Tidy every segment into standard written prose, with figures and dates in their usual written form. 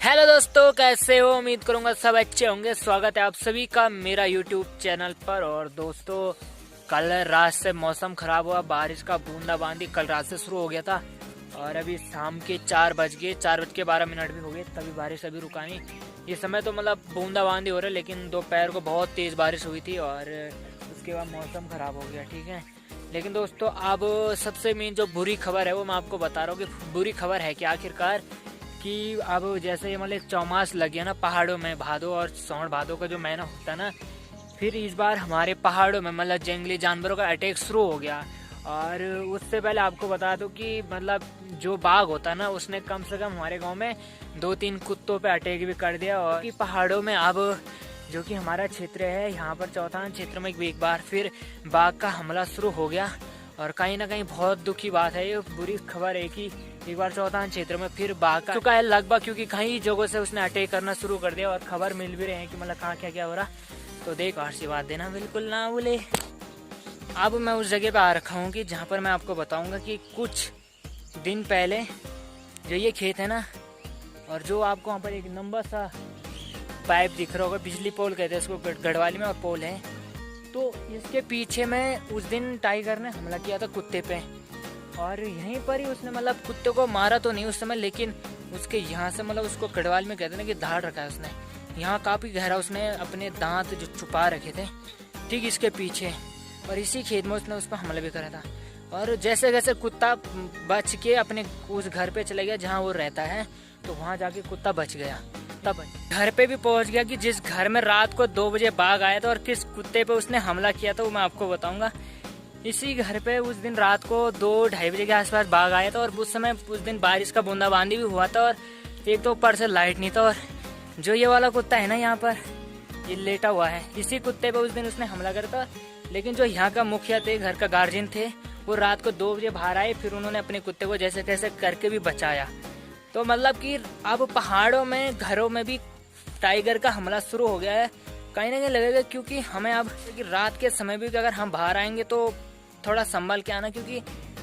Hello दोस्तों, कैसे हो? उम्मीद करूंगा सब अच्छे होंगे। स्वागत है आप सभी का मेरा यूट्यूब चैनल पर। और दोस्तों, कल रात से मौसम खराब हुआ, बारिश का बूंदाबांदी कल रात से शुरू हो गया था और अभी शाम के 4 बज गए, 4:12 भी हो गए, तभी बारिश अभी रुका नहीं। इस समय तो मतलब बूंदाबांदी हो रहा है, लेकिन दोपहर को बहुत तेज़ बारिश हुई थी और उसके बाद मौसम खराब हो गया। ठीक है, लेकिन दोस्तों अब सबसे मेन जो बुरी खबर है वो मैं आपको बता रहा हूँ कि बुरी खबर है कि आखिरकार कि अब जैसे मतलब चौमास लग गया ना पहाड़ों में, भादो और सावन भादो का जो महीना होता है ना, फिर इस बार हमारे पहाड़ों में मतलब जंगली जानवरों का अटैक शुरू हो गया। और उससे पहले आपको बता दूं कि मतलब जो बाघ होता है ना, उसने कम से कम हमारे गांव में 2-3 कुत्तों पे अटैक भी कर दिया। और पहाड़ों में अब जो कि हमारा क्षेत्र है, यहाँ पर चौथान क्षेत्र में एक बार फिर बाघ का हमला शुरू हो गया। और कहीं ना कहीं बहुत दुख की बात है, ये बुरी खबर है कि एक बार चौथान क्षेत्र में फिर बाघ का चुका है लगभग, क्योंकि कई जगहों से उसने अटैक करना शुरू कर दिया और खबर मिल भी रहे हैं कि मतलब कहाँ क्या क्या हो रहा। तो देख आशीर्वाद देना बिल्कुल ना भूले। अब मैं उस जगह पे आ रखा हूँ कि जहाँ पर मैं आपको बताऊंगा कि कुछ दिन पहले जो ये खेत है ना, और जो आपको वहाँ पर एक लंबा सा पाइप दिख रहा होगा, बिजली पोल कहते हैं इसको गढ़वाली में, और पोल है, तो इसके पीछे में उस दिन टाइगर ने हमला किया था कुत्ते पे। और यहीं पर ही उसने मतलब कुत्ते को मारा तो नहीं उस समय, लेकिन उसके यहाँ से मतलब उसको गढ़वाल में कहते हैं ना कि धाड़ रखा है उसने, यहाँ काफ़ी गहरा उसने अपने दांत जो छुपा रखे थे ठीक इसके पीछे, और इसी खेत में उसने उस पर हमला भी करा था। और जैसे जैसे कुत्ता बच के अपने उस घर पे चले गया जहाँ वो रहता है, तो वहाँ जाके कुत्ता बच गया। तब घर पे भी पहुँच गया कि जिस घर में रात को 2 बजे बाघ आया था और किस कुत्ते पे उसने हमला किया था वो मैं आपको बताऊंगा। इसी घर पे उस दिन रात को 2-2:30 बजे के आसपास बाघ आया था, और उस समय उस दिन बारिश का बूंदाबांदी भी हुआ था, और एक तो ऊपर से लाइट नहीं था। और जो ये वाला कुत्ता है ना, यहाँ पर ये लेटा हुआ है, इसी कुत्ते पे उस दिन उसने हमला करा था। लेकिन जो यहाँ का मुखिया थे, घर का गार्जियन थे, वो रात को 2 बजे बाहर आए, फिर उन्होंने अपने कुत्ते को जैसे तैसे करके भी बचाया। तो मतलब कि अब पहाड़ों में घरों में भी टाइगर का हमला शुरू हो गया है, कहीं ना कहीं लगेगा, क्योंकि हमें अब कि रात के समय भी अगर हम बाहर आएंगे तो थोड़ा संभल के आना, क्योंकि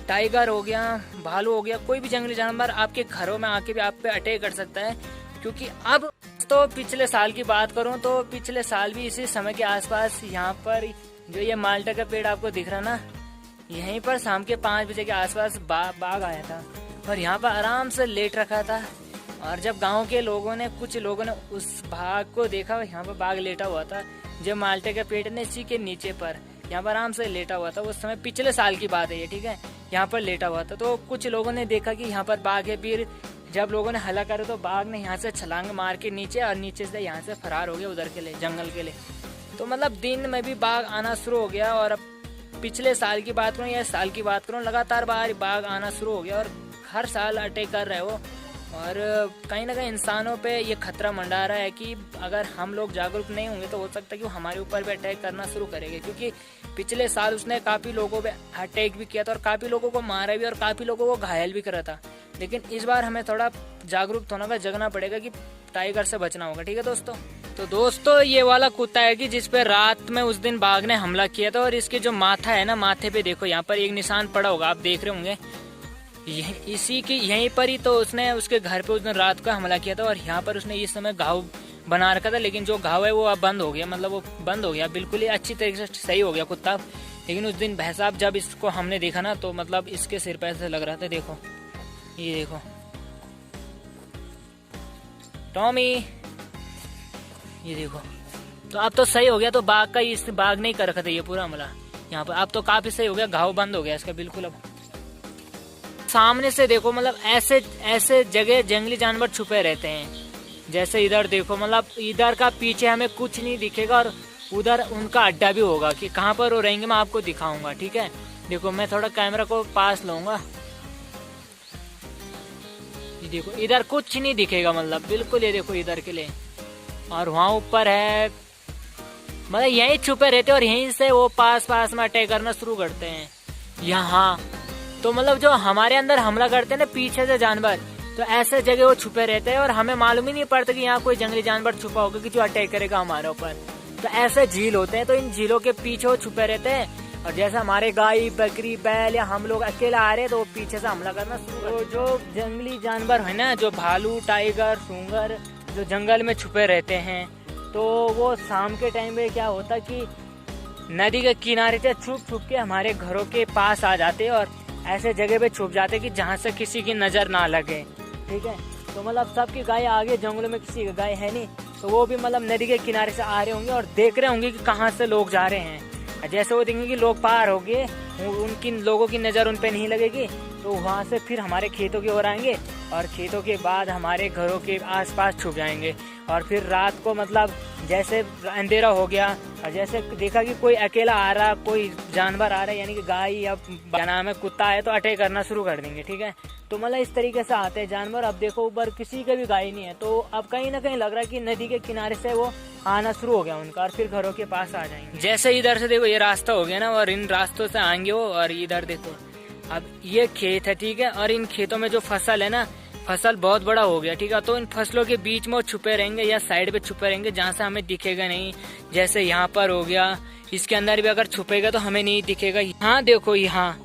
टाइगर हो गया, भालू हो गया, कोई भी जंगली जानवर आपके घरों में आके भी आप पे अटैक कर सकता है। क्योंकि अब तो पिछले साल की बात करूं तो पिछले साल भी इसी समय के आसपास यहाँ पर जो ये माल्टा का पेड़ आपको दिख रहा ना, यहीं पर शाम के 5 बजे के आसपास बाघ आया था और यहाँ पर आराम से लेट रखा था। और जब गांव के लोगों ने, कुछ लोगों ने उस बाघ को देखा, यहाँ पर बाघ लेटा हुआ था, जब माल्टे के पेड़ ने इसी के नीचे पर यहाँ पर आराम से लेटा हुआ था। उस समय पिछले साल की बात है ये, ठीक है, यहाँ पर लेटा हुआ था। तो कुछ लोगों ने देखा कि यहाँ पर बाघ है, फिर जब लोगों ने हल्ला करा तो बाघ ने यहाँ से छलांग मार के नीचे, और नीचे से यहाँ से फरार हो गया उधर के लिए, जंगल के लिए। तो मतलब दिन में भी बाघ आना शुरू हो गया। और अब पिछले साल की बात करूँ या साल की बात करूँ, लगातार बाघ आना शुरू हो गया और हर साल अटैक कर रहे हो। और कहीं ना कहीं इंसानों पे ये खतरा मंडरा रहा है कि अगर हम लोग जागरूक नहीं होंगे तो हो सकता है कि वो हमारे ऊपर भी अटैक करना शुरू करेंगे। क्योंकि पिछले साल उसने काफ़ी लोगों पे अटैक भी किया था और काफ़ी लोगों को मारा भी और काफ़ी लोगों को घायल भी करा था। लेकिन इस बार हमें थोड़ा जागरूक होना का जगना पड़ेगा कि टाइगर से बचना होगा। ठीक है दोस्तों, तो दोस्तों ये वाला कुत्ता है कि जिस पे रात में उस दिन बाघ ने हमला किया था, और इसके जो माथा है ना, माथे पे देखो यहाँ पर एक निशान पड़ा होगा, आप देख रहे होंगे, इसी की यहीं पर ही तो उसने उसके घर पे उस दिन रात को हमला किया था। और यहाँ पर उसने इस समय घाव बना रखा था, लेकिन जो घाव है वो अब बंद हो गया, मतलब वो बंद हो गया बिल्कुल ही, अच्छी तरीके से सही हो गया कुत्ता। लेकिन उस दिन भाई साहब जब इसको हमने देखा ना, तो मतलब इसके सिर पे ऐसे लग रहा था, देखो ये देखो टॉमी, ये देखो। तो अब तो सही हो गया, तो बाघ का इस बाघ ने कर रखा था ये पूरा हमला यहाँ पर, अब तो काफी सही हो गया, घाव बंद हो गया इसका बिल्कुल। अब सामने से देखो, मतलब ऐसे जगह जंगली जानवर छुपे रहते हैं, जैसे इधर देखो, मतलब इधर का पीछे हमें कुछ नहीं दिखेगा और उधर उनका अड्डा भी होगा, कि कहाँ पर वो रहेंगे मैं आपको दिखाऊंगा। ठीक है, देखो मैं थोड़ा कैमरा को पास लूंगा, ये देखो इधर कुछ नहीं दिखेगा, मतलब बिल्कुल, ये देखो इधर के लिए। और वहाँ ऊपर है, मतलब यहीं छुपे रहते हैं और यहीं से वो पास में अटैक करना शुरू करते हैं यहाँ। तो मतलब जो हमारे अंदर हमला करते हैं ना पीछे से जानवर, तो ऐसे जगह वो छुपे रहते हैं और हमें मालूम ही नहीं पड़ता कि यहाँ कोई जंगली जानवर छुपा होगा कि जो अटैक करेगा हमारे ऊपर। तो ऐसे झील होते हैं, तो इन झीलों के पीछे वो छुपे रहते हैं और जैसे हमारे गाय बकरी बैल या हम लोग अकेला आ रहे तो वो पीछे से हमला करना शुरू। तो जो जंगली जानवर है ना, जो भालू, टाइगर, सूंगर, जो जंगल में छुपे रहते हैं, तो वो शाम के टाइम पे क्या होता कि नदी के किनारे से छुप छुप के हमारे घरों के पास आ जाते और ऐसे जगह पे छुप जाते कि जहाँ से किसी की नजर ना लगे। ठीक है, तो मतलब सबकी गाय आगे जंगलों में किसी की गाय है नहीं, तो वो भी मतलब नदी के किनारे से आ रहे होंगे और देख रहे होंगे कि कहाँ से लोग जा रहे हैं। जैसे वो देखेंगे कि लोग पार हो गए, उनकी लोगों की नज़र उन पे नहीं लगेगी, तो वहाँ से फिर हमारे खेतों की ओर आएंगे और खेतों के बाद हमारे घरों के आसपास छुप जाएंगे। और फिर रात को मतलब जैसे अंधेरा हो गया और जैसे देखा कि कोई अकेला आ रहा, कोई जानवर आ रहा है, यानी कि गाय या क्या नाम है कुत्ता है, तो अटैक करना शुरू कर देंगे। ठीक है, तो मतलब इस तरीके से आते हैं जानवर। अब देखो ऊपर किसी के भी गाय नहीं है, तो अब कहीं ना कहीं लग रहा है कि नदी के किनारे से वो आना शुरू हो गया उनका और फिर घरों के पास आ जाएंगे। जैसे इधर से देखो ये रास्ता हो गया ना, और इन रास्तों से आएंगे वो। और इधर देखो अब ये खेत है, ठीक है, और इन खेतों में जो फसल है ना, फसल बहुत बड़ा हो गया। ठीक है, तो इन फसलों के बीच में वो छुपे रहेंगे या साइड पे छुपे रहेंगे जहाँ से हमें दिखेगा नहीं। जैसे यहाँ पर हो गया, इसके अंदर भी अगर छुपेगा तो हमें नहीं दिखेगा। यहाँ देखो, यहाँ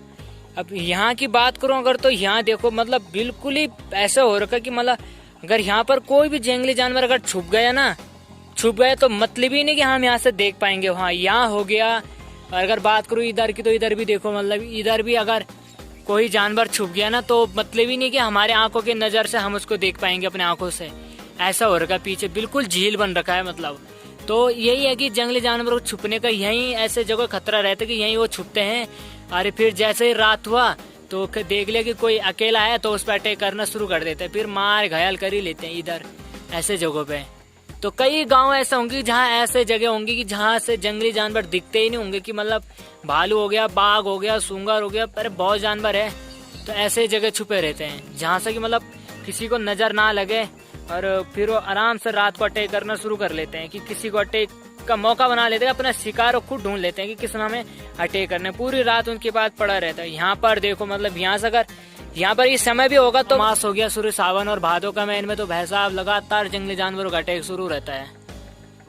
अब यहाँ की बात करूँ अगर, तो यहाँ देखो मतलब बिल्कुल ही ऐसा हो रखा कि मतलब अगर यहाँ पर कोई भी जंगली जानवर अगर छुप गया ना, छुप गए तो मतलब ही नहीं कि हम यहाँ से देख पाएंगे। वहाँ यहाँ हो गया। और अगर बात करूँ इधर की, तो इधर भी देखो मतलब इधर भी अगर कोई जानवर छुप गया ना, तो मतलब ही नहीं कि हमारे आंखों की नजर से हम उसको देख पाएंगे अपने आंखों से। ऐसा हो रखा है, पीछे बिल्कुल झील बन रखा है मतलब। तो यही है कि जंगली जानवरों को छुपने का यही ऐसे जगह खतरा रहता है कि यही वो छुपते हैं। अरे फिर जैसे ही रात हुआ तो देख लिया कि कोई अकेला है तो उस पर अटैक करना शुरू कर देते हैं, फिर मार घायल कर ही लेते हैं इधर ऐसे जगहों पे। तो कई गांव ऐसे होंगे जहाँ ऐसे जगह होंगी कि जहाँ से जंगली जानवर दिखते ही नहीं होंगे, कि मतलब भालू हो गया, बाघ हो गया, सूंगर हो गया, अरे बहुत जानवर है। तो ऐसे जगह छुपे रहते हैं जहाँ से कि मतलब किसी को नजर ना लगे, और फिर वो आराम से रात को अटैक करना शुरू कर लेते हैं कि किसी को अटैक का मौका बना लेते हैं, अपना शिकार खुद ढूंढ लेते हैं कि किस हमें अटैक करने। पूरी रात उनके पास पड़ा रहता है। यहाँ पर देखो मतलब यहाँ से अगर यहाँ पर इस समय भी होगा तो मास हो गया शुरू सावन और भादों का महीने में, तो भाई साहब लगातार जंगली जानवरों का अटैक शुरू रहता है।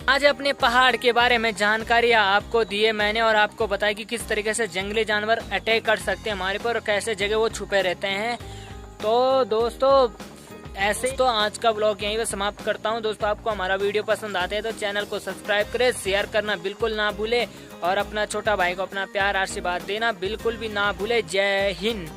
आज अपने पहाड़ के बारे में जानकारी आपको दिए मैंने और आपको बताया कि किस तरीके से जंगली जानवर अटैक कर सकते हैं हमारे पर और कैसे जगह वो छुपे रहते हैं। तो दोस्तों ऐसे तो आज का ब्लॉग यहीं पे समाप्त करता हूं। दोस्तों आपको हमारा वीडियो पसंद आते हैं तो चैनल को सब्सक्राइब करें, शेयर करना बिल्कुल ना भूले और अपना छोटा भाई को अपना प्यार आशीर्वाद देना बिल्कुल भी ना भूले। जय हिंद।